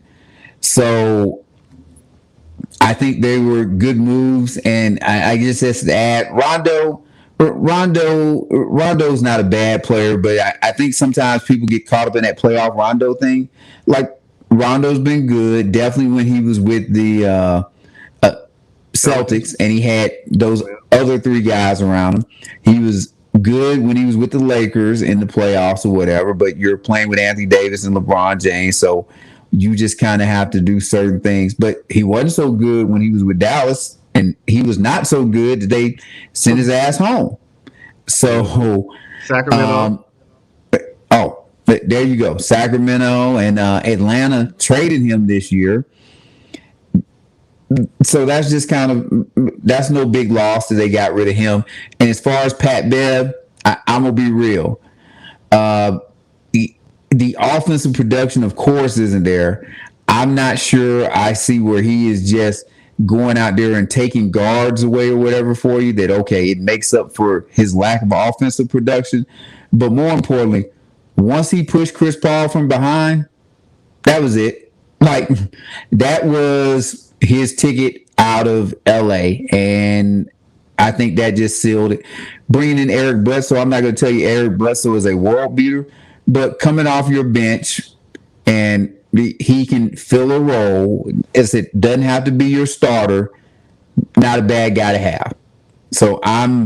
So I think they were good moves, and I just has to add Rondo's not a bad player, but I think sometimes people get caught up in that playoff Rondo thing. Like Rondo's been good, definitely when he was with the Celtics, and he had those other 3 guys around him. He was good when he was with the Lakers in the playoffs or whatever, but you're playing with Anthony Davis and LeBron James, so you just kind of have to do certain things. But he wasn't so good when he was with Dallas, and he was not so good that they sent his ass home. So, Sacramento. There you go. Sacramento and Atlanta traded him this year. So that's just that's no big loss that they got rid of him. And as far as Pat Bev, I'm going to be real. The offensive production, of course, isn't there. I'm not sure I see where he is just going out there and taking guards away or whatever for you, that, okay, it makes up for his lack of offensive production. But more importantly, once he pushed Chris Paul from behind, that was it. Like, that was his ticket out of LA. And I think that just sealed it. Bringing in Eric Bledsoe, I'm not going to tell you Eric Bledsoe is a world beater, but coming off your bench and he can fill a role, as it doesn't have to be your starter, not a bad guy to have. So I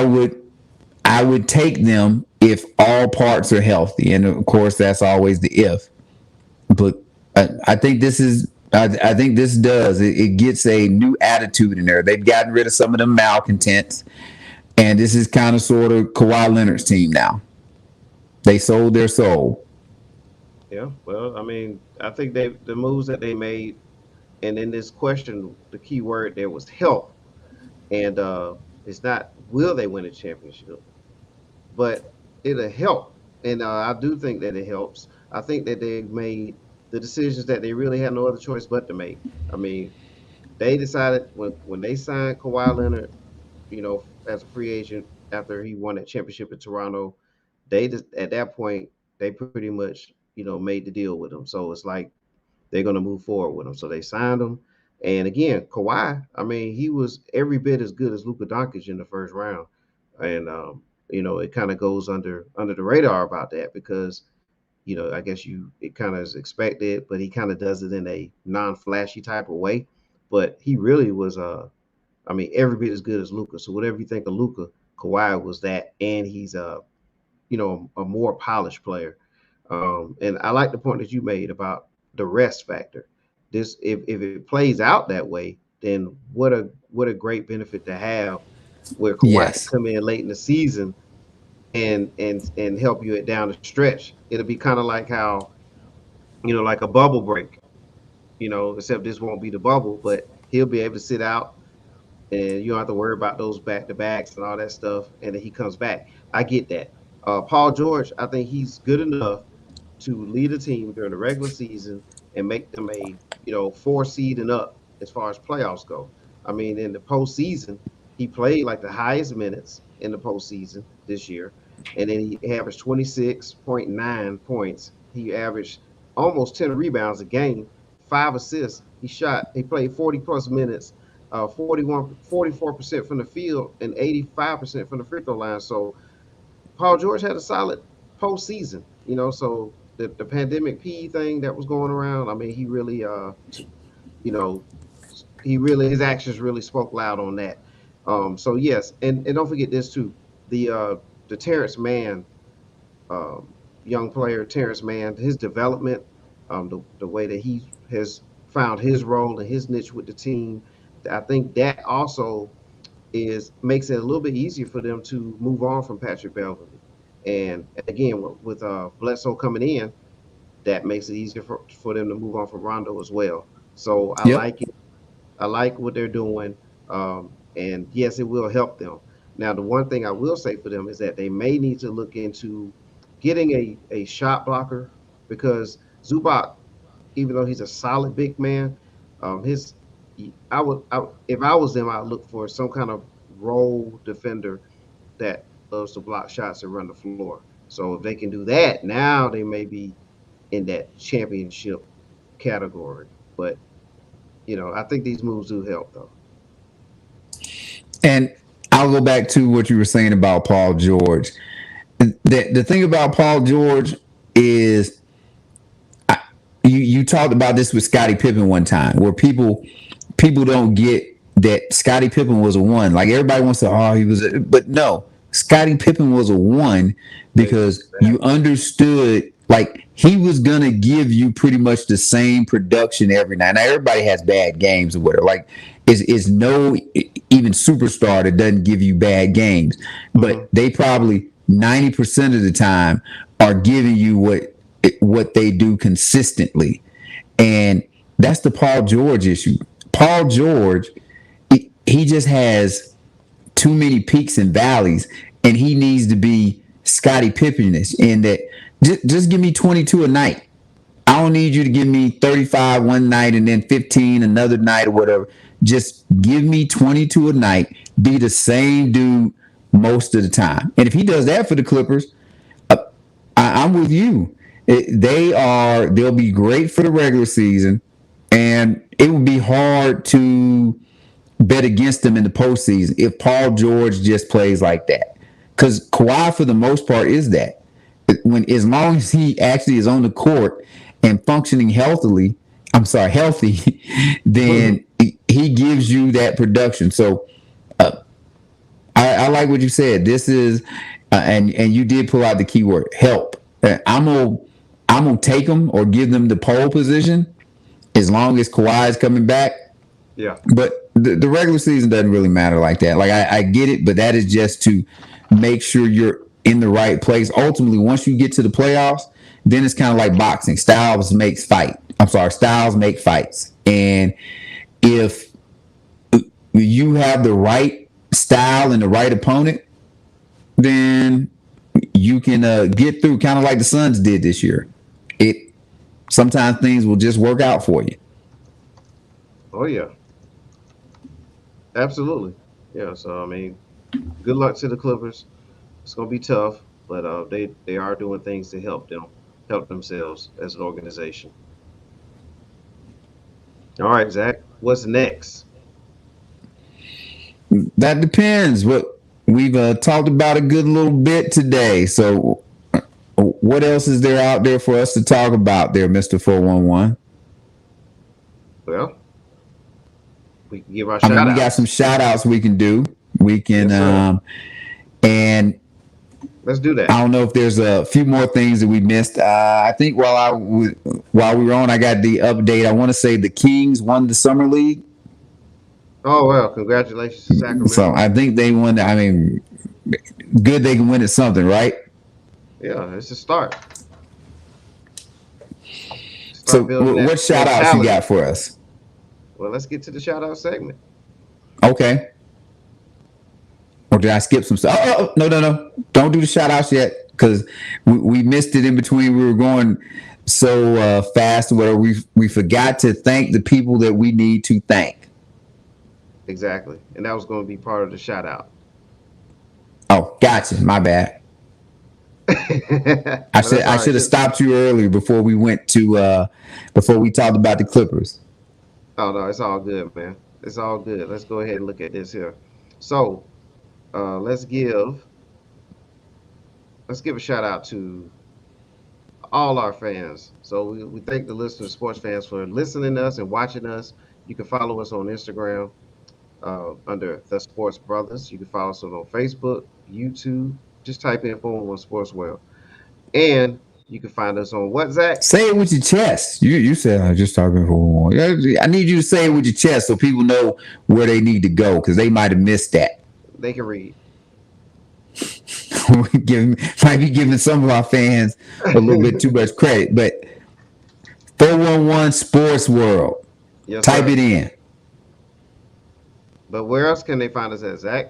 would take them if all parts are healthy. And of course, that's always the if. but I think this is. I think this does. It gets a new attitude in there. They've gotten rid of some of the malcontents, and this is kind of sort of Kawhi Leonard's team now. They sold their soul. Yeah. Well, I mean, I think the moves that they made, and in this question, the key word there was help, and it's not will they win a championship, but it'll help. And I do think that it helps. I think that they've made the decisions that they really had no other choice but to make. I mean, they decided when they signed Kawhi Leonard, as a free agent after he won that championship in Toronto, they just at that point they pretty much made the deal with him. So it's like they're going to move forward with him. So they signed him, and again, Kawhi. I mean, he was every bit as good as Luka Doncic in the first round, and it kind of goes under the radar about that because I guess it kind of is expected, but he kind of does it in a non-flashy type of way. But he really was I mean, every bit as good as Luca. So whatever you think of Luca, Kawhi was that, and he's a more polished player. And I like the point that you made about the rest factor. This if it plays out that way, then what a great benefit to have where Kawhi can Yes. come in late in the season and help you down the stretch. It'll be kind of like how like a bubble break. Except this won't be the bubble, but he'll be able to sit out and you don't have to worry about those back to backs and all that stuff. And then he comes back. I get that. Paul George, I think he's good enough to lead a team during the regular season and make them a 4 seed and up as far as playoffs go. I mean, in the postseason, he played like the highest minutes in the postseason this year, and then he averaged 26.9 points. He averaged almost 10 rebounds a game, 5 assists. He played 40 plus minutes, 44% from the field and 85% from the free throw line. So Paul George had a solid postseason, so the pandemic P thing that was going around, I mean, he really you know, his actions really spoke loud on that. So yes, and don't forget this too. The Terrence Mann um, young player, Terrence Mann, his development, the way that he has found his role and his niche with the team, I think that also is makes it a little bit easier for them to move on from Patrick Beverly. And again, with Bledsoe coming in, that makes it easier for them to move on from Rondo as well. So I Yep. like it. I like what they're doing. And yes, it will help them. Now, the one thing I will say for them is that they may need to look into getting a shot blocker because Zubac, even though he's a solid big man, his if I was them, I'd look for some kind of role defender that loves to block shots and run the floor. So if they can do that, now they may be in that championship category. But I think these moves do help though. And I'll go back to what you were saying about Paul George. The thing about Paul George is you talked about this with Scottie Pippen one time, where people don't get that Scottie Pippen was a one. Like everybody wants to, oh, he was, but no, Scottie Pippen was a one because you Exactly. understood like he was gonna give you pretty much the same production every night. Now everybody has bad games or whatever. Like is no even superstar that doesn't give you bad games, Hmm. but they probably 90% of the time are giving you what they do consistently. And that's the Paul George issue. Paul George, he just has too many peaks and valleys, and he needs to be Scottie Pippenish in that just give me 22 a night. I don't need you to give me 35 one night and then 15 another night or whatever. Just give me 22 a night. Be the same dude most of the time. And if he does that for the Clippers, I'm with you. They'll be great for the regular season, and it would be hard to bet against them in the postseason if Paul George just plays like that. Because Kawhi, for the most part, is that. When as long as he actually is on the court and functioning healthy, then he gives you that production. So I like what you said. This is, and you did pull out the keyword help. I'm gonna I'm gonna take them or give them the pole position as long as Kawhi's coming back. Yeah. But the regular season doesn't really matter like that. Like I get it, but that is just to make sure you're in the right place. Ultimately, once you get to the playoffs, then it's kind of like boxing. Styles make fights. And if you have the right style and the right opponent, then you can get through, kind of like the Suns did this year. Sometimes things will just work out for you. Oh yeah. Absolutely. Yeah. So I mean, good luck to the Clippers. It's gonna be tough, but they are doing things to help themselves as an organization. All right, Zach. What's next? That depends. What we've talked about a good little bit today. So, what else is there out there for us to talk about, there, Mister 411? Well, we can give our I shout mean, we got some outs. shout outs we can do. We can, Yes, sir. and Let's do I that. don't know if there's a few more things that we missed. I think while we were on, I got the update. I want to say the Kings won the summer league, Oh well, congratulations to so Sacramento. I think they won. I mean, good they can win at something, right? Yeah, it's a start. So, Start building what that shout outs you got mentality. for us? Well, let's get to the shout out segment. Okay. Or did I skip some stuff? No. Don't do the shout outs yet because we missed it in between. We were going so fast where we forgot to thank the people that we need to thank. Exactly, and that was going to be part of the shout out. Oh, gotcha. My bad. But I should that's all I right. should have Just stopped you earlier before we went to before we talked about the Clippers. oh no, it's all good, man. It's all good. Let's go ahead and look at this here. So let's give a shout out to all our fans. So we thank the listeners, sports fans, for listening to us and watching us. You can follow us on Instagram under the Sports Brothers. You can follow us on Facebook, YouTube. Just type in 411 Sports World. And you can find us on what, Zach? Say it with your chest. You said I just talking for one. I need you to say it with your chest so people know where they need to go because they might have missed that. They can read. Might be giving some of our fans a little bit too much credit, but 411 Sports World. Yes, Type sir. it in. But where else can they find us at, Zach?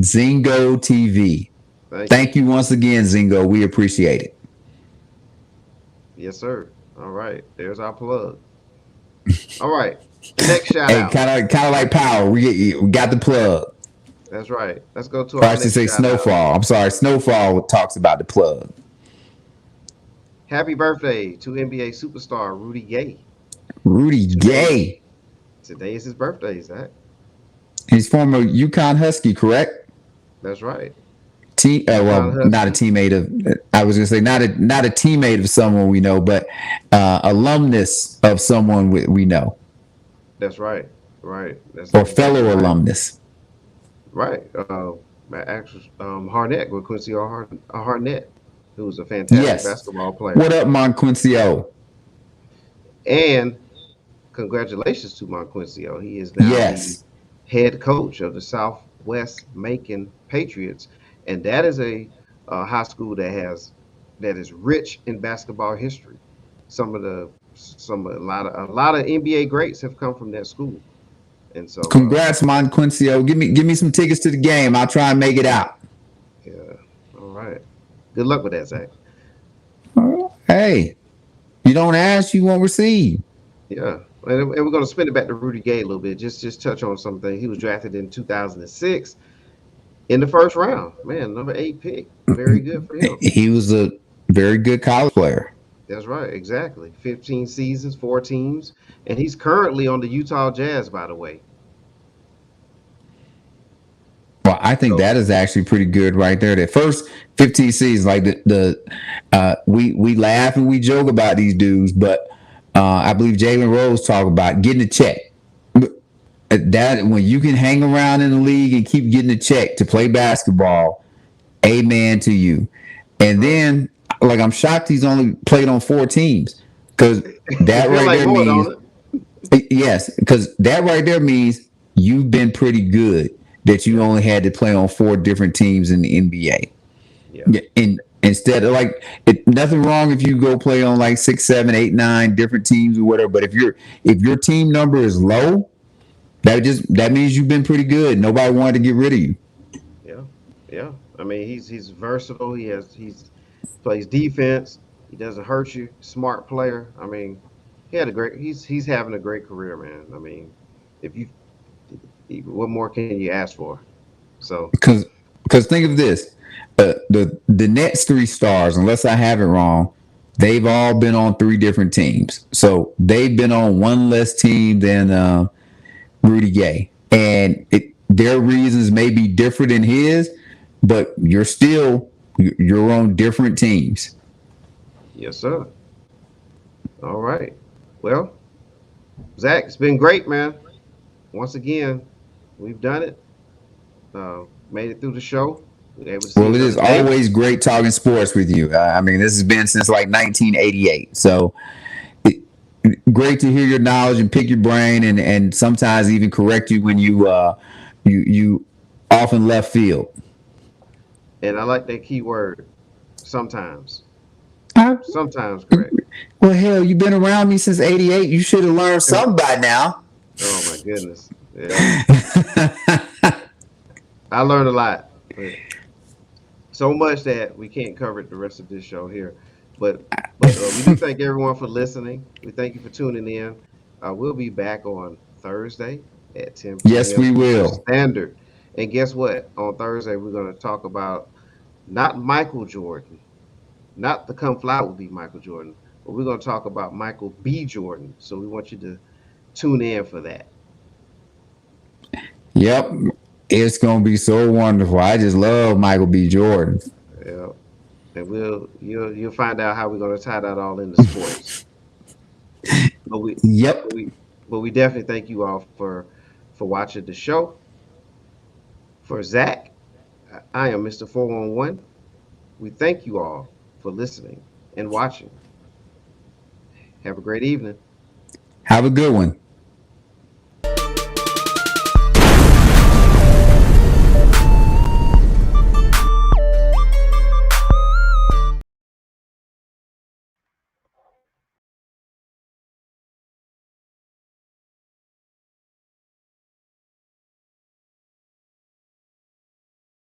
Zingo TV. Thank you. Thank you once again, Zingo. We appreciate it. Yes, sir. All right. There's our plug. All right. Next shout Hey, out. kind of like Power. We got the plug. That's right. Let's go to Or I our should next say shout out. Snowfall. I'm sorry, Snowfall talks about the plug. Happy birthday to NBA superstar Rudy Gay. Rudy Today, Gay. today is his birthday, Zach. He's former UConn Husky, correct? That's right. Well, UConn not a Husky. teammate of. I was going to say not a teammate of someone we know, but alumnus of someone we know, That's right. Right. That's or exactly fellow right. alumnus. Right. My actress Harnett with Quincy Harnett, who was a fantastic Yes. basketball player. What up, Monquincio? And congratulations to Monquincio. He is now the Yes. head coach of the Southwest Macon Patriots, and that is a high school that is rich in basketball history. A lot of NBA greats have come from that school, and so Congrats, Monquincio. Give me some tickets to the game. I'll try and make it out. yeah. All right. Good luck with that, Zach. Hey, you don't ask, you won't receive. Yeah. And we're going to spin it back to Rudy Gay a little bit. Just touch on something. He was drafted in 2006 in the first round. Man, number 8 pick. Very good for him. He was a very good college player. That's right, exactly. 15 seasons, 4 teams, and he's currently on the Utah Jazz, by the way. Well, I think So that is actually pretty good right there. The first 15 seasons, like we laugh and we joke about these dudes, but I believe Jalen Rose talked about getting a check. That when you can hang around in the league and keep getting a check to play basketball, amen to you. that's And right. then like I'm shocked he's only played on 4 teams because It that feel right like there more, means don't it? yes, because that right there means you've been pretty good that you Yeah, only had to play on 4 different teams in the NBA. yeah, Yeah, and instead of like nothing wrong if you go play on like 6, 7, 8, 9 different teams or whatever. But if your team number is low, that means you've been pretty good. Nobody wanted to get rid of you. yeah, yeah. I mean, he's versatile. He's plays defense. He doesn't hurt you. Smart player. I mean, he's having a great career, man. I mean, if you what more can you ask for? So Because think of this, the next 3 stars, unless I have it wrong, they've all been on 3 different teams. So they've been on one less team than Rudy Gay, and their reasons may be different than his, but you're on different teams. yes, sir. All right. Well, Zach, it's been great, man. Once again, we've done it. Made it through the show. We were able to see Well, each it other is today. always great talking sports with you. I mean, this has been since like 1988. So great to hear your knowledge and pick your brain and sometimes even correct you when you often left field. And I like that key word. Sometimes. I, Sometimes correct. well, hell, you've been around me since '88. You should have learned something by now. Oh my goodness. Yeah. I learned a lot. But so much that we can't cover it the rest of this show here. But we do thank everyone for listening. We thank you for tuning in. We'll be back on Thursday at 10 Yes, p.m. we Eastern will. Standard. And guess what? On Thursday, we're going to talk about not Michael Jordan, not the Come Fly will be Michael Jordan, but we're going to talk about Michael B. Jordan. So we want you to tune in for that. Yep, it's gonna be so wonderful. I just love Michael B. Jordan. Yeah. And you'll find out how we're going to tie that all into sports. But we but Yep. we but we definitely thank you all for watching the show. For Zach, I am Mr. 411. We thank you all for listening and watching. Have a great evening. Have a good one.